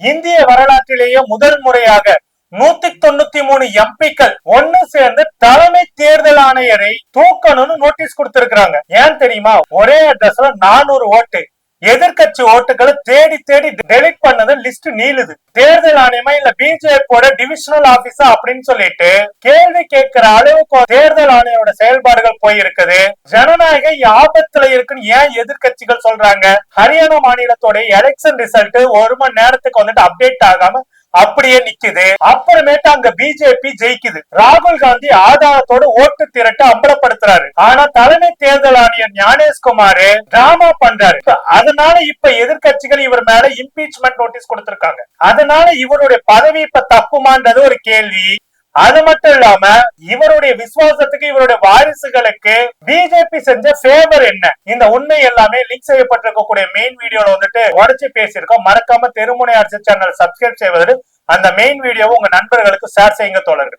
இந்திய வரலாற்றிலேயே முதல் முறையாக 193 எம்பிக்கள் ஒன்னு சேர்ந்து தலைமை தேர்தல் ஆணையரை தூக்கணும்னு நோட்டீஸ் கொடுத்திருக்காங்க. ஏன் தெரியுமா? ஒரே அட்ரஸ்ல 400 ஓட்டு, எதிர்கட்சி ஓட்டுகளை தேடி தேடி டெலிட் பண்ணது லிஸ்ட் நீளுது. தேர்தல் ஆணையமா இல்ல பிஜேபியோட டிவிஷனல் ஆபீஸா அப்படின்னு சொல்லிட்டு கேள்வி கேட்கிற அளவுக்கு தேர்தல் ஆணையோட செயல்பாடுகள் போயிருக்குது. ஜனநாயகம் ஆபத்துல இருக்குன்னு ஏன் எதிர்கட்சிகள் சொல்றாங்க? ஹரியானா மாநிலத்தோட எலெக்ஷன் ரிசல்ட் 1 மணி நேரத்துக்கு வந்துட்டு அப்டேட் ஆகாம அப்படியே நிக்குது. அப்புறமேட்டு அங்க பிஜேபி ஜெயிக்குது. ராகுல் காந்தி ஆதாரத்தோட ஓட்டு திரட்ட அம்பலப்படுத்துறாரு. ஆனா தலைமை தேர்தல் ஆணையர் ஞானேஷ்குமார் டிராமா பண்றாரு. அதனால இப்ப எதிர்கட்சிகள் இவர் மேல இம்பீச்மெண்ட் நோட்டீஸ் கொடுத்திருக்காங்க. அதனால இவருடைய பதவி இப்ப தப்புமான்றது ஒரு கேள்வி. அது மட்டும் இல்லாம இவருடைய விசுவாசத்துக்கு இவருடைய வாரிசுகளுக்கு பிஜேபி செஞ்ச ஃபேவர் என்ன? இந்த உண்மை எல்லாமே லிங்க் செய்யப்பட்டிருக்கக்கூடிய மெயின் வீடியோல வந்துட்டு உடச்சு பேசியிருக்கோம். மறக்காம தெருமுனை அரசு சேனல் சப்ஸ்கிரைப் செய்வது, அந்த மெயின் வீடியோவை உங்க நண்பர்களுக்கு ஷேர் செய்யுங்க தோழர்கள்.